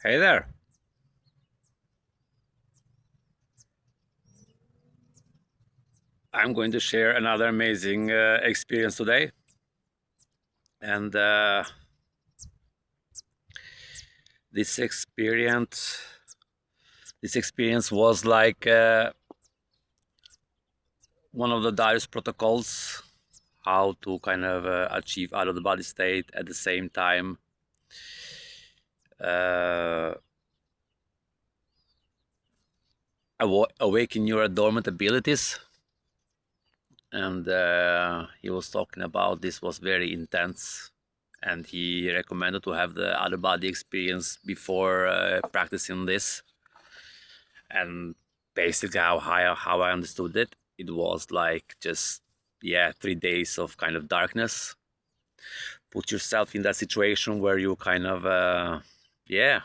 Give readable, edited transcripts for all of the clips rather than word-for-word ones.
Hey there. I'm going to share another amazing experience today. And this experience this experience was like one of the Darius protocols, how to kind of achieve out of the body state at the same time. Uh, Awaken your dormant abilities. And he was talking about this was very intense, and he recommended to have the other body experience before practicing this. And basically how I understood it, it was like just, yeah, 3 days of kind of darkness. Put yourself in that situation where you kind of yeah,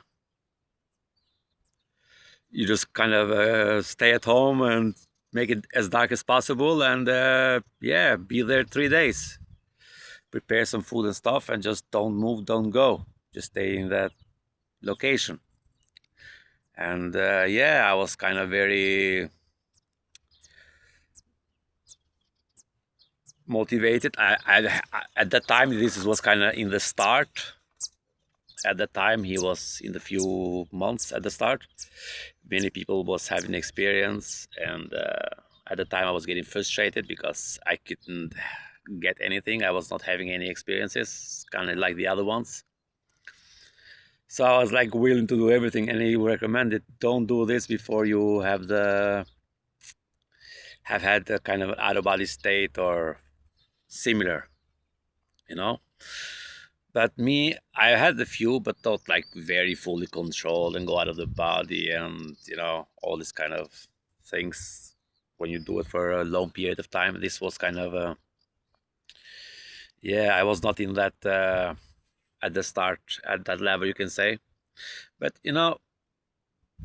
you just kind of stay at home and make it as dark as possible, and yeah, be there 3 days. Prepare some food and stuff, and just don't move, don't go, just stay in that location. And yeah, I was kind of very motivated. At that time, this was kind of in the start. At that time, he was in the few months at the start. Many people was having experience, and at the time I was getting frustrated because I couldn't get anything. I was not having any experiences, kind of like the other ones. So I was like willing to do everything, and he recommended don't do this before you have had a kind of out of body state or similar, you know. But me, I had a few, but not like very fully controlled and go out of the body, and all this kind of things. When you do it for a long period of time, this was kind of a, yeah, I was not in that at the start at that level, you can say. But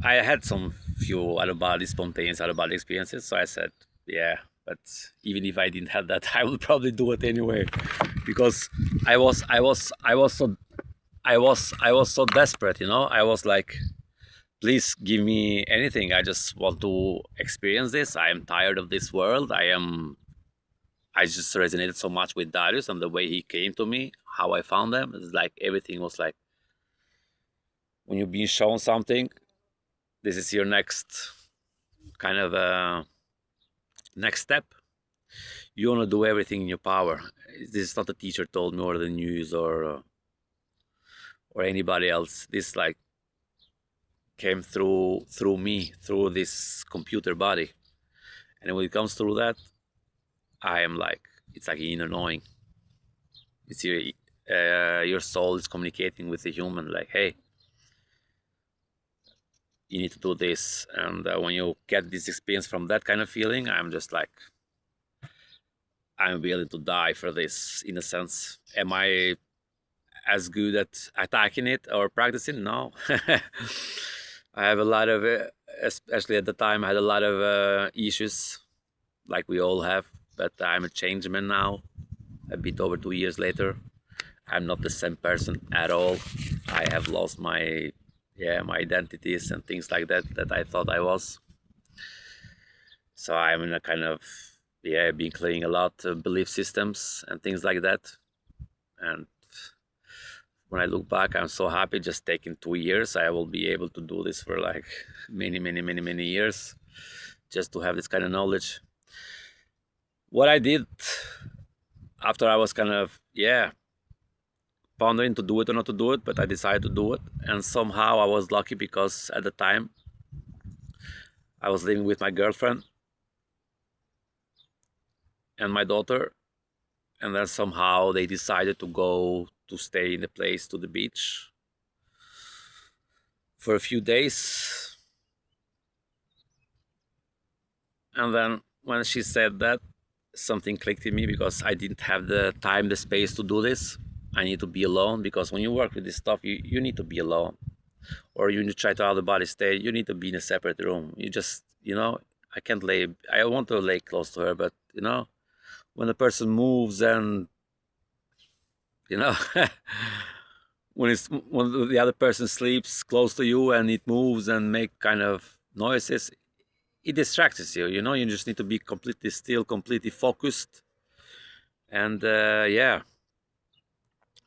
I had some few out of body spontaneous out of body experiences, so I said, yeah. But even if I didn't have that, I would probably do it anyway, because I was so desperate. I was like, please give me anything. I just want to experience this. I am tired of this world. I just resonated so much with Darius and the way he came to me, how I found them. It's like everything was like when you're being shown something, this is your next kind of next step. You want to do everything in your power. This is not the teacher told me, or the news, or anybody else. This like came through me, through this computer body. And when it comes through that, I am like, it's like inner knowing. It's your soul is communicating with the human, like, hey, you need to do this. And when you get this experience from that kind of feeling, I'm just like, I'm willing to die for this, in a sense. Am I as good at attacking it or practicing? No. I have a lot of, especially at the time, I had a lot of issues, like we all have. But I'm a changed man now, a bit over 2 years later. I'm not the same person at all. I have lost my, yeah, my identities and things like that that I thought I was. So I'm in a kind of, yeah, been clearing a lot of belief systems and things like that. And when I look back, I'm so happy. Just taking 2 years, I will be able to do this for like many years, just to have this kind of knowledge. What I did after, I was kind of, yeah, pondering to do it or not to do it, but I decided to do it. And somehow I was lucky, because at the time I was living with my girlfriend and my daughter, and then somehow they decided to go to stay in the place, to the beach, for a few days. And then when she said that, something clicked in me, because I didn't have the time, the space to do this. I need to be alone, because when you work with this stuff, you need to be alone. Or you need to try to out the body state, you need to be in a separate room. You just, I can't lay, I want to lay close to her, but when the person moves, and you know when the other person sleeps close to you and it moves and make kind of noises, it distracts you. You know, you just need to be completely still, completely focused, and yeah,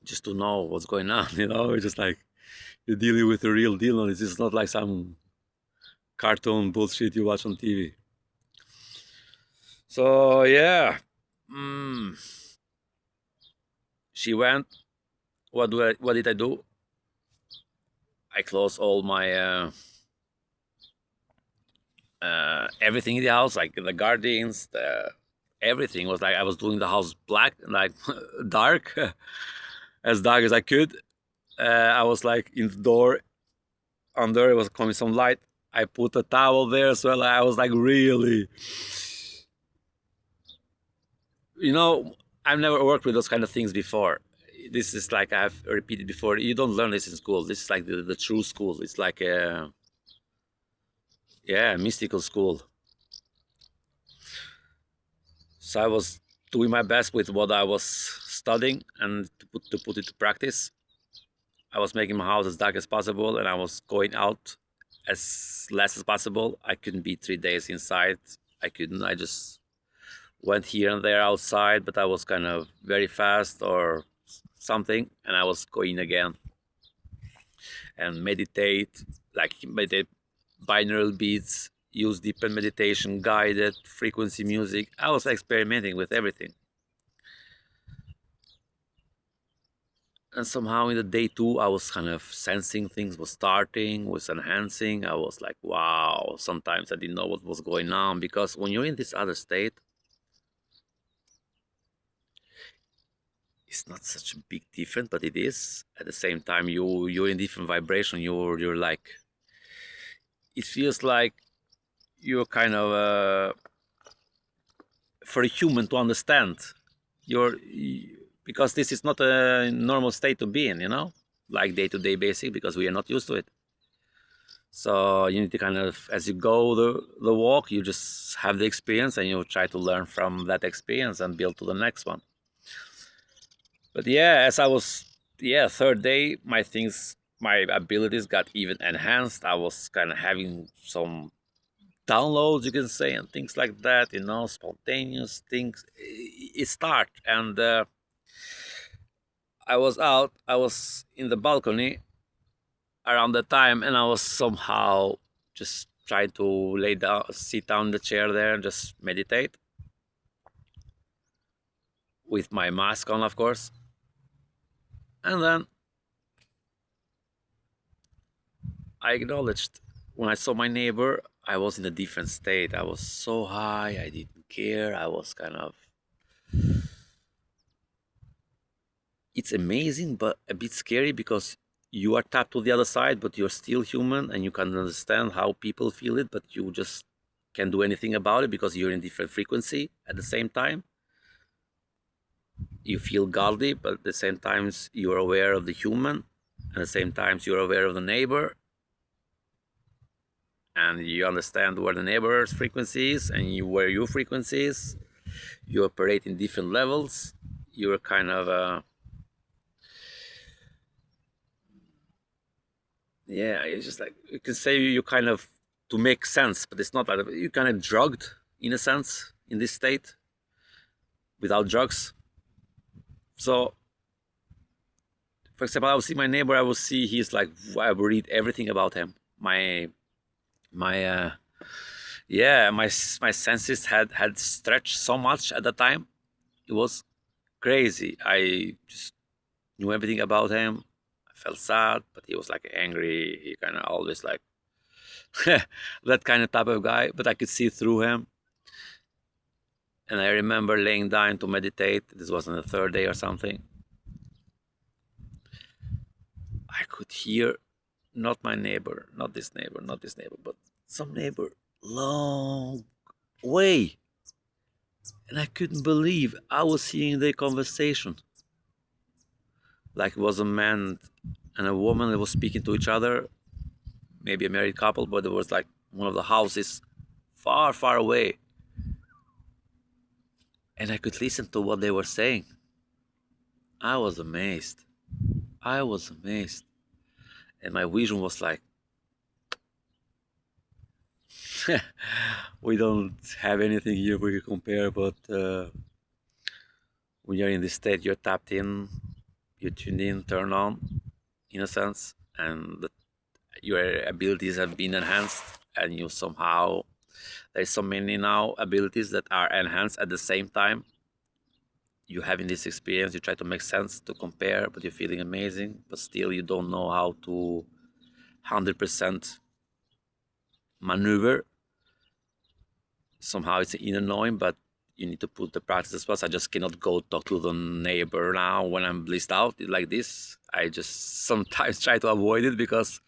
just to know what's going on. You know, it's just like you're dealing with the real deal, and it's just not like some cartoon bullshit you watch on TV. So yeah, mm, she went. What did I do? I closed all my everything in the house, like the gardens, everything was like I was doing the house black, like dark, as dark as I could. I was like in the door under it was coming some light. I put a towel there as well. I was like really, you know, I've never worked with those kind of things before. This is like I've repeated before. You don't learn this in school. This is like the true school. It's like a yeah mystical school. So I was doing my best with what I was studying and to put it to practice. I was making my house as dark as possible, and I was going out as less as possible. I couldn't be 3 days inside. I couldn't. I just went here and there outside, but I was kind of very fast or something, and I was going again and meditate, like meditate binaural beats, use deeper meditation, guided frequency music. I was experimenting with everything. And somehow in the day two, I was kind of sensing things was starting, was enhancing. I was like, wow. Sometimes I didn't know what was going on because when you're in this other state, it's not such a big difference, but it is. At the same time, you're in different vibration. You're like, it feels like you're kind of for a human to understand. You're because this is not a normal state to be in, you know, like day to day basic because we are not used to it. So you need to kind of, as you go the walk, you just have the experience and you try to learn from that experience and build to the next one. But yeah, as I was, yeah, third day, my things, my abilities got even enhanced. I was kind of having some downloads, you can say, and things like that, you know, spontaneous things. It start and I was out, I was in the balcony around that time, and I was somehow just trying to lay down, sit down in the chair there, and just meditate with my mask on, of course. And then I acknowledged when I saw my neighbor, I was in a different state. I was so high, I didn't care. I was kind of. It's amazing, but a bit scary because you are tapped to the other side, but you're still human and you can understand how people feel it, but you just can't do anything about it because you're in different frequency at the same time. You feel godly, but at the same times you're aware of the human, and at the same times you're aware of the neighbor, and you understand where the neighbor's frequency is and where your frequency is. You operate in different levels. You're kind of yeah. It's just like you can say you kind of to make sense, but it's not like you kind of drugged in a sense in this state without drugs. So for example, I will see my neighbor. I will see he's like I will read everything about him. My yeah, my senses had stretched so much at the time. It was crazy. I just knew everything about him. I felt sad, but he was like angry. He kind of always like that kind of type of guy. But I could see through him. And I remember laying down to meditate. This was on the third day or something. I could hear not my neighbor, not this neighbor, not this neighbor, but some neighbor long way. And I couldn't believe I was hearing their conversation. Like it was a man and a woman that was speaking to each other, maybe a married couple, but it was like one of the houses far, far away. And I could listen to what they were saying. I was amazed. I was amazed, and my vision was like, we don't have anything here we can compare, but when you're in this state, you're tapped in, you're tuned in, turned on, in a sense, and your abilities have been enhanced, and you somehow, there's so many now abilities that are enhanced at the same time. You having this experience, you try to make sense to compare, but you're feeling amazing, but still you don't know how to 100% maneuver. Somehow it's inner knowing, but you need to put the practice as well. So I just cannot go talk to the neighbor now when I'm blissed out like this. I just sometimes try to avoid it because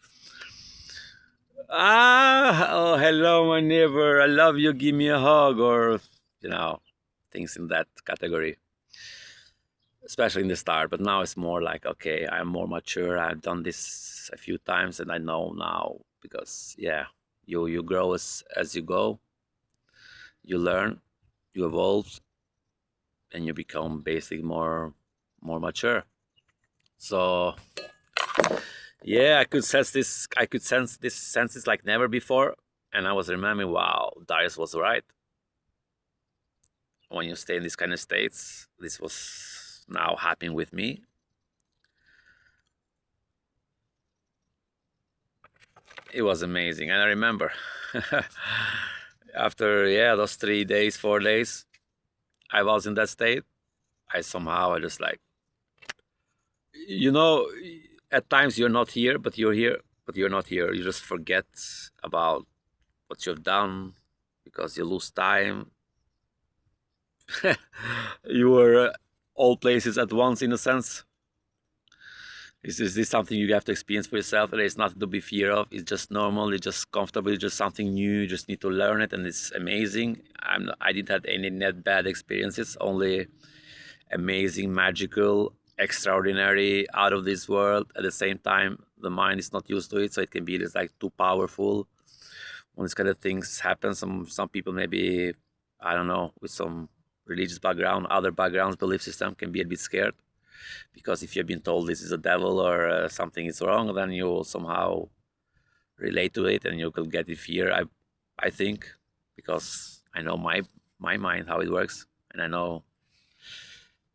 oh, hello my neighbor, I love you, give me a hug, or you know, things in that category, especially in the start. But now it's more like, okay, I'm more mature, I've done this a few times and I know now, because yeah, you grow as you go, you learn, you evolve, and you become basically more mature. So yeah, I could sense this senses like never before. And I was remembering, wow, Darius was right. When you stay in these kind of states, this was now happening with me. It was amazing. And I remember after, yeah, those 3 days, 4 days, I was in that state. I just like, you know, at times you're not here, but you're here, but you're not here. You just forget about what you've done because you lose time. You were all places at once, in a sense. Is this something you have to experience for yourself? There is nothing to be fear of. It's just normal. It's just comfortable. It's just something new. You just need to learn it, and it's amazing. I didn't have any net bad experiences. Only amazing, magical, extraordinary, out of this world. At the same time, the mind is not used to it, so it can be just like too powerful. When these kind of things happen, some people maybe, I don't know, with some religious background, other backgrounds, belief system, can be a bit scared, because if you've been told this is a devil or something is wrong, then you will somehow relate to it and you will get the fear. I think, because I know my mind how it works, and I know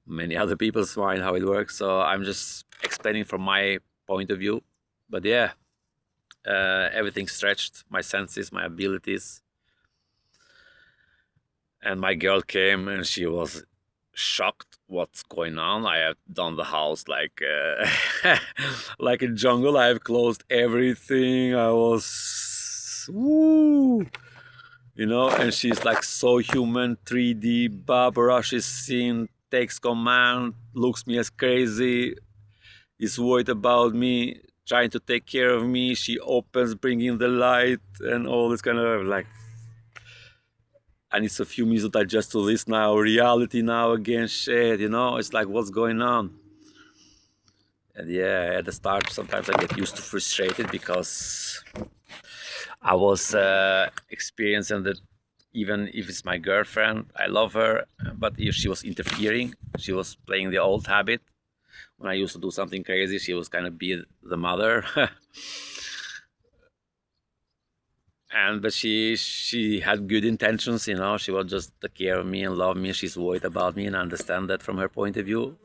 many other people's mind how it works. So I'm just explaining from my point of view. But yeah, everything stretched, my senses, my abilities. And my girl came and she was shocked what's going on. I have done the house like like a jungle. I have closed everything. I was woo, and she's like so human, 3D Barbara. She's seen, takes command, looks me as crazy, is worried about me, trying to take care of me. She opens, bringing the light and all this kind of like, I need a few minutes to digest to this now. Reality now again, shit, it's like, what's going on? And yeah, at the start, sometimes I get used to frustrated because I was experiencing that, even if it's my girlfriend, I love her, but if she was interfering, she was playing the old habit. When I used to do something crazy, she was kind of be the mother. And but she had good intentions, she was just take care of me and love me. She's worried about me, and I understand that from her point of view,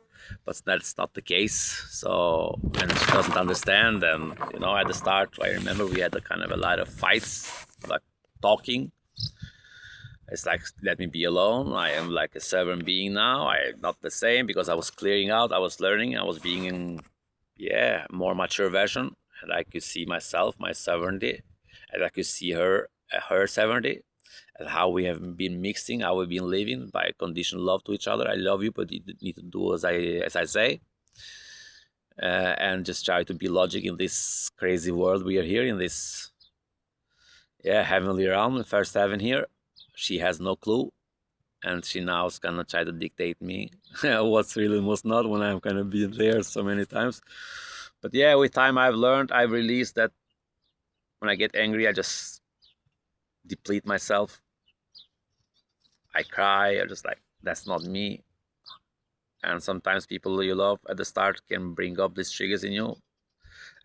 but that's not the case. So, and she doesn't understand. And at the start, I remember we had a kind of a lot of fights, like talking. It's like, let me be alone. I am like a sovereign being now. I'm not the same, because I was clearing out, I was learning, I was being in, yeah, more mature version, and I could see myself, my sovereignty, and I could see her sovereignty, and how we have been mixing, how we've been living by conditional love to each other. I love you, but you need to do as I say, and just try to be logic in this crazy world we are here in this, yeah, heavenly realm, first heaven here. She has no clue, and she now is gonna try to dictate me what's real and what's not, when I'm kind of been there so many times. But yeah, with time I've learned, I've released that. When I get angry, I just deplete myself. I cry. I just like, that's not me. And sometimes people you love at the start can bring up these triggers in you,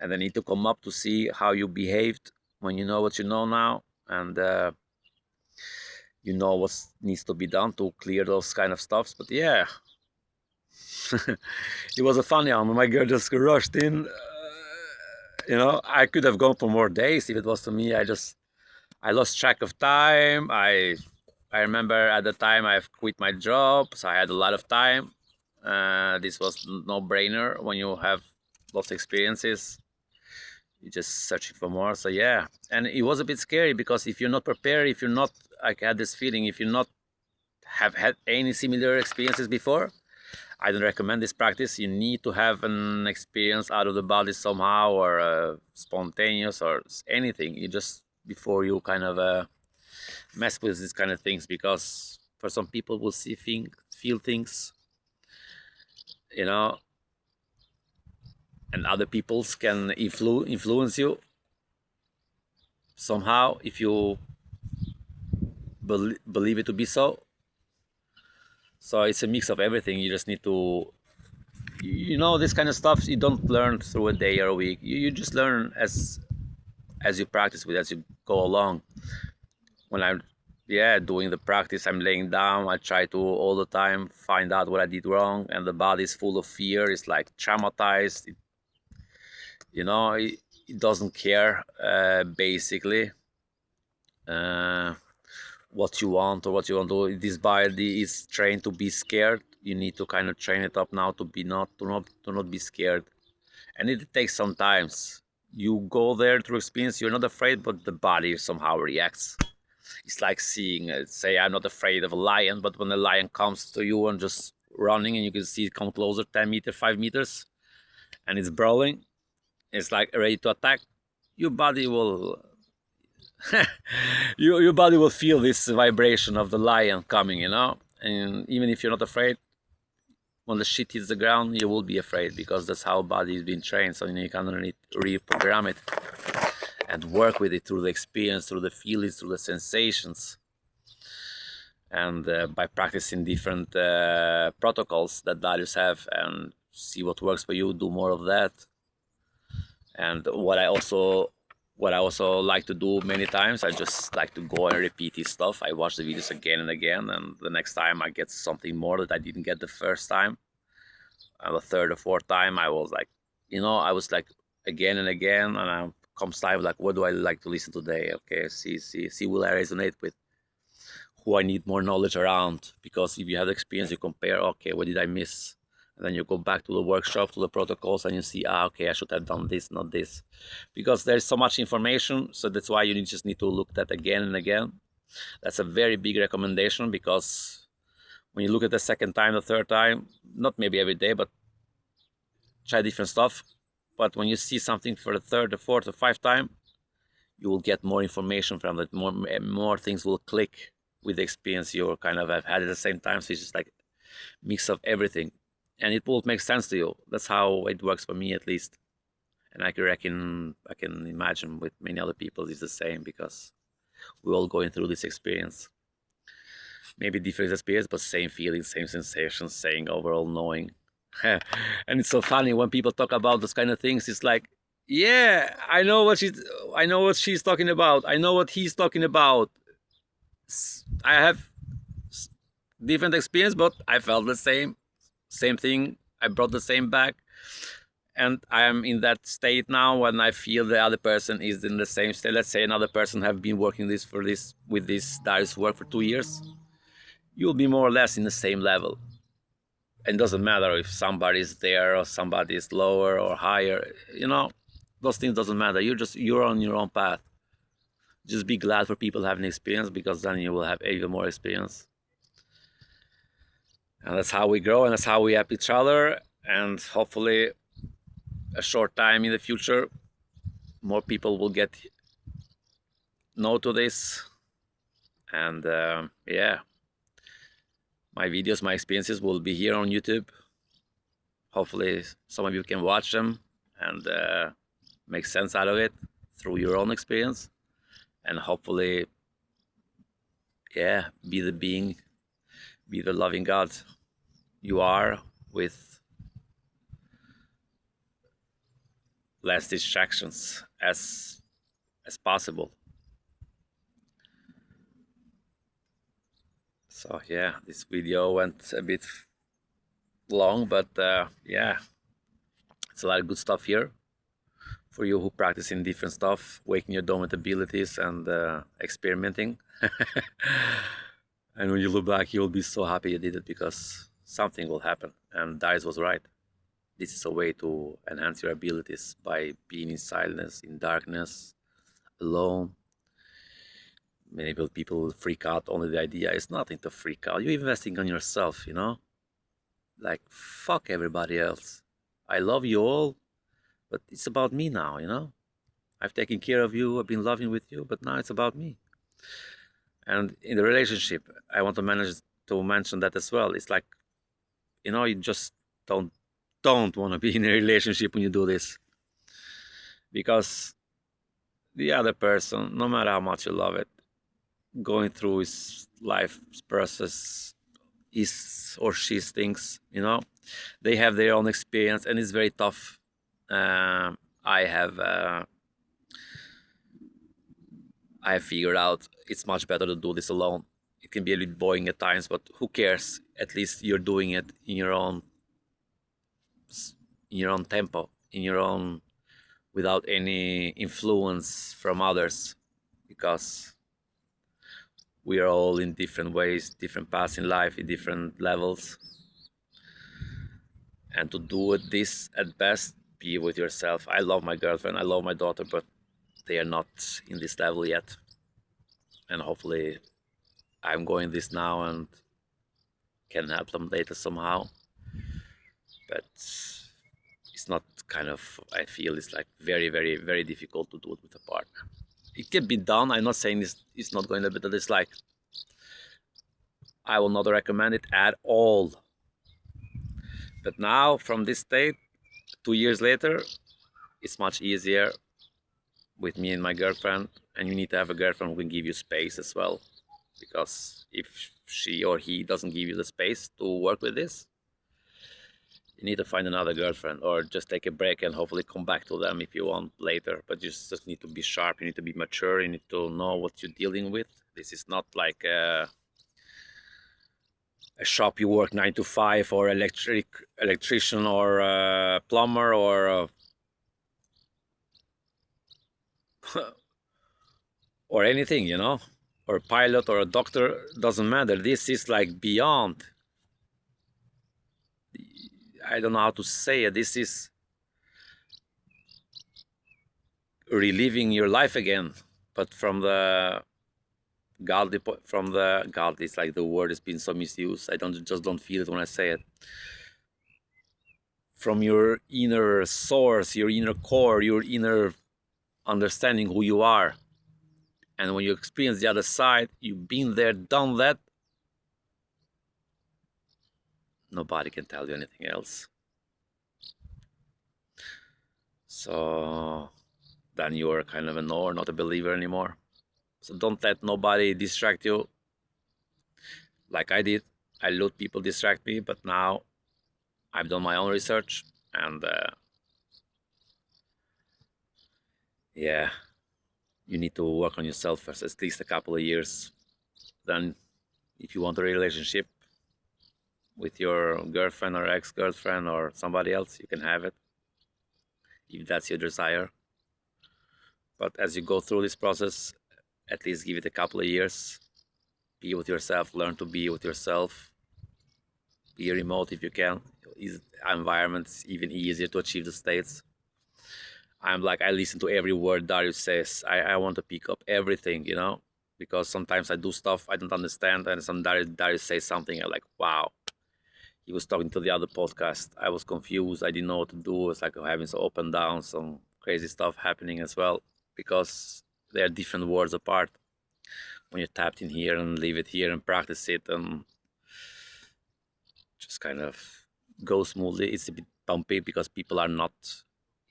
and they need to come up to see how you behaved when you know what you know now, and you know what needs to be done to clear those kind of stuffs. But yeah, it was a funny one. My girl just rushed in. I could have gone for more days if it was to me. I lost track of time. I remember at the time I've quit my job, so I had a lot of time. This was no brainer when you have lots of experiences. You're just searching for more. So yeah, and it was a bit scary because if you're not prepared, if you're not, I had this feeling, if you're not have had any similar experiences before, I don't recommend this practice. You need to have an experience out of the body somehow, or spontaneous, or anything. You just before you kind of mess with these kind of things, because for some people will feel things, you know, and other people's can influence you somehow if you believe it to be so. So it's a mix of everything. You just need to, this kind of stuff you don't learn through a day or a week. You just learn as you practice with, as you go along. When I'm doing the practice, I'm laying down, I try to all the time find out what I did wrong, and the body is full of fear. It's like traumatized. It doesn't care, basically, uh, what you want or what you want to do. This body is trained to be scared. You need to kind of train it up now to not be scared, and it takes some times. You go there through experience, you're not afraid, but the body somehow reacts. It's like seeing, say, I'm not afraid of a lion, but when the lion comes to you and just running, and you can see it come closer, 10 meters, 5 meters, and it's brawling, it's like ready to attack. Your body will, your body will feel this vibration of the lion coming, and even if you're not afraid, when the shit hits the ground, you will be afraid, because that's how body is being trained. So you can only reprogram it and work with it through the experience, through the feelings, through the sensations, and by practicing different protocols that Darius have, and see what works for you, do more of that. And what I also like to do many times, I just like to go and repeat his stuff. I watch the videos again and again, and the next time I get something more that I didn't get the first time, and the third or fourth time I was like, again and again, and I comes time like, what do I like to listen today? Okay, see will I resonate with, who I need more knowledge around. Because if you have experience, you compare, okay, what did I miss? And then you go back to the workshop, to the protocols, and you see, okay, I should have done this, not this. Because there's so much information, so that's why you just need to look at that again and again. That's a very big recommendation, because when you look at the second time, the third time, not maybe every day, but try different stuff. But when you see something for the third, the fourth, or fifth time, you will get more information from it. More things will click with the experience you kind of have had at the same time. So it's just like mix of everything, and it will make sense to you. That's how it works for me, at least. And I can imagine with many other people it's the same, because we're all going through this experience. Maybe different experience, but same feelings, same sensations, same overall knowing. And it's so funny when people talk about those kind of things. It's like, yeah, I know what she's talking about. I know what he's talking about. I have different experience, but I felt the same thing. I brought the same back, and I am in that state now when I feel the other person is in the same state. Let's say another person have been working with this Darius work for 2 years. You'll be more or less in the same level. And it doesn't matter if somebody's there or somebody is lower or higher. Those things doesn't matter. You're on your own path. Just be glad for people having experience, because then you will have even more experience. And that's how we grow, and that's how we help each other. And hopefully, a short time in the future, more people will get know to this. And my videos, my experiences will be here on YouTube. Hopefully some of you can watch them and make sense out of it through your own experience, and hopefully be the loving God you are with less distractions as possible. So yeah, this video went a bit long, but yeah, it's a lot of good stuff here for you who practicing different stuff, waking your dormant abilities and experimenting. And when you look back, you'll be so happy you did it because something will happen. And Darius was right. This is a way to enhance your abilities by being in silence, in darkness, alone. Many people freak out. Only the idea is nothing to freak out. You're investing on yourself, you know? Like, fuck everybody else. I love you all, but it's about me now, you know? I've taken care of you, I've been loving with you, but now it's about me. And in the relationship, I want to manage to mention that as well. It's like, you know, you just don't want to be in a relationship when you do this, because the other person, no matter how much you love it, going through his life process, his or she thinks, you know, they have their own experience, and it's very tough. Um, I have figured out it's much better to do this alone. It can be a bit boring at times, but who cares? At least you're doing it in your own tempo, in your own, without any influence from others, because we are all in different ways, different paths in life, in different levels. And to do it this at best, be with yourself. I love my girlfriend, I love my daughter, but they are not in this level yet. And hopefully I'm going this now and can help them later somehow. But it's not kind of, I feel it's like very, very, very difficult to do it with a partner. It can be done. I'm not saying it's not going to be, but it's like, I will not recommend it at all. But now, from this state, 2 years later, it's much easier with me and my girlfriend. And you need to have a girlfriend who can give you space as well, because if she or he doesn't give you the space to work with this, you need to find another girlfriend, or just take a break and hopefully come back to them if you want later. But you just need to be sharp, you need to be mature, you need to know what you're dealing with. This is not like a shop you work 9 to 5, or electrician, or plumber, or or anything, you know, or a pilot or a doctor. Doesn't matter. This is like beyond, I don't know how to say it. This is reliving your life again, but from the godly, from the godly. It's like the word has been so misused. I don't feel it when I say it. From your inner source, your inner core, your inner understanding who you are. And when you experience the other side, you've been there, done that. Nobody can tell you anything else. So then you're kind of a knower, not a believer anymore. So don't let nobody distract you like I did. I let people distract me, but now I've done my own research, and yeah, you need to work on yourself first, at least a couple of years. Then, if you want a relationship with your girlfriend or ex-girlfriend or somebody else, you can have it, if that's your desire. But as you go through this process, at least give it a couple of years. Be with yourself, learn to be with yourself. Be remote if you can. Environments even easier to achieve the states. I'm like, I listen to every word Darius says. I want to pick up everything, you know, because sometimes I do stuff I don't understand, and some Darius says something, I'm like, wow. He was talking to the other podcast. I was confused. I didn't know what to do. It's like having some up and down, some crazy stuff happening as well, because they are different words apart. When you're tapped in here and leave it here and practice it and just kind of go smoothly, it's a bit bumpy because people are not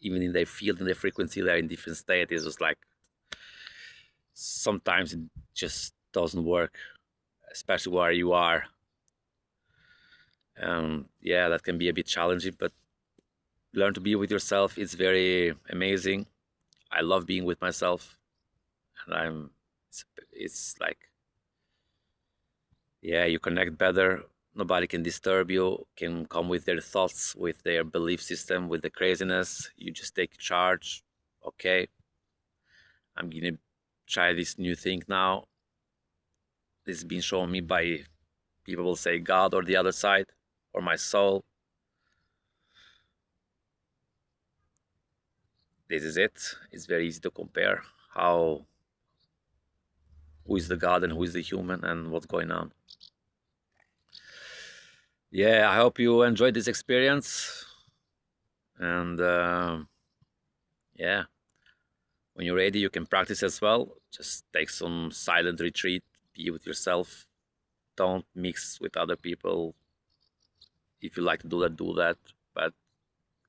even in their field, in their frequency, they're in different state. It's just like sometimes it just doesn't work, especially where you are. And yeah, that can be a bit challenging, but learn to be with yourself. It's very amazing. I love being with myself, and it's like, yeah, you connect better. Nobody can disturb you, can come with their thoughts, with their belief system, with the craziness. You just take charge. Okay, I'm gonna try this new thing now. This has been shown me by, people will say, God or the other side or my soul. This is it. It's very easy to compare how, who is the God and who is the human and what's going on. Yeah, I hope you enjoyed this experience. And yeah, when you're ready, you can practice as well. Just take some silent retreat, be with yourself. Don't mix with other people. If you like to do that, do that. But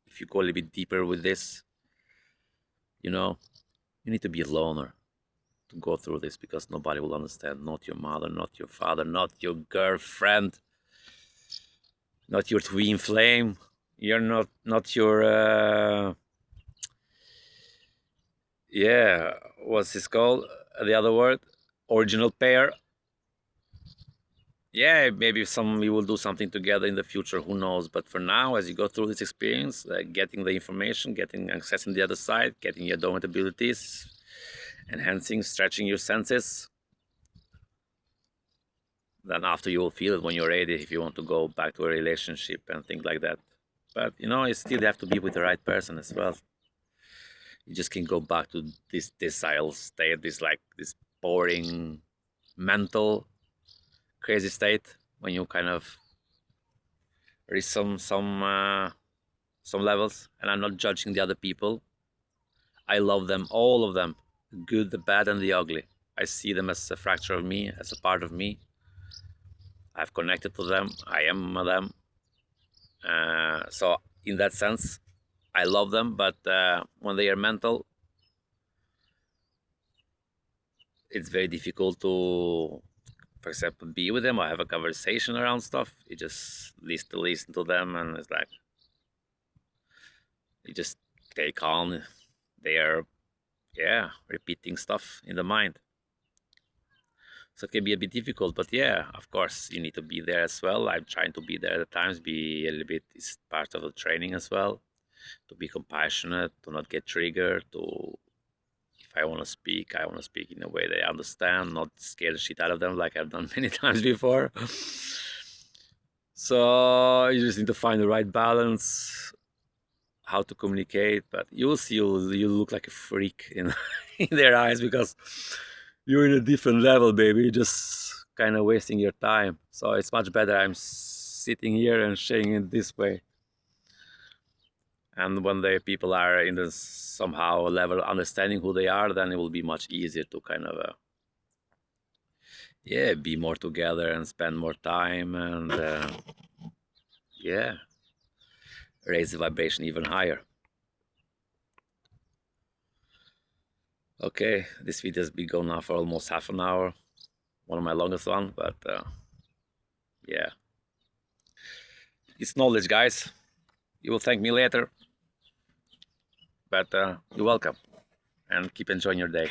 if you go a little bit deeper with this, you know, you need to be a loner to go through this, because nobody will understand. Not your mother, not your father, not your girlfriend, not your twin flame. You're not your yeah, what's this called? The other word, original pair. Yeah, maybe some we will do something together in the future. Who knows? But for now, as you go through this experience, getting the information, getting accessing the other side, getting your dormant abilities, enhancing, stretching your senses. Then after you will feel it when you're ready, if you want to go back to a relationship and things like that. But you know, you still have to be with the right person as well. You just can go back to this decile state, this boring, mental, crazy state when you kind of reach some levels. And I'm not judging the other people. I love them, all of them, the good, the bad, and the ugly. I see them as a fracture of me, as a part of me. I've connected to them. I am them. So in that sense, I love them. But when they are mental, it's very difficult to, for example, be with them or have a conversation around stuff. You just listen to them, and it's like you just take on. They are, yeah, repeating stuff in the mind. So it can be a bit difficult, but yeah, of course, you need to be there as well. I'm trying to be there at times, be a little bit, it's part of the training as well, to be compassionate, to not get triggered, to, if I want to speak, I want to speak in a way they understand, not scare the shit out of them like I've done many times before. So you just need to find the right balance, how to communicate. But you'll see, you look like a freak in, in their eyes, because you're in a different level, baby. You're just kind of wasting your time. So it's much better I'm sitting here and sharing it this way. And when the people are in the somehow level understanding who they are, then it will be much easier to kind of yeah, be more together and spend more time, and yeah, raise the vibration even higher. Okay, this video has been going now for almost half an hour, one of my longest one, but yeah, it's knowledge, guys. You will thank me later, but you're welcome, and keep enjoying your day.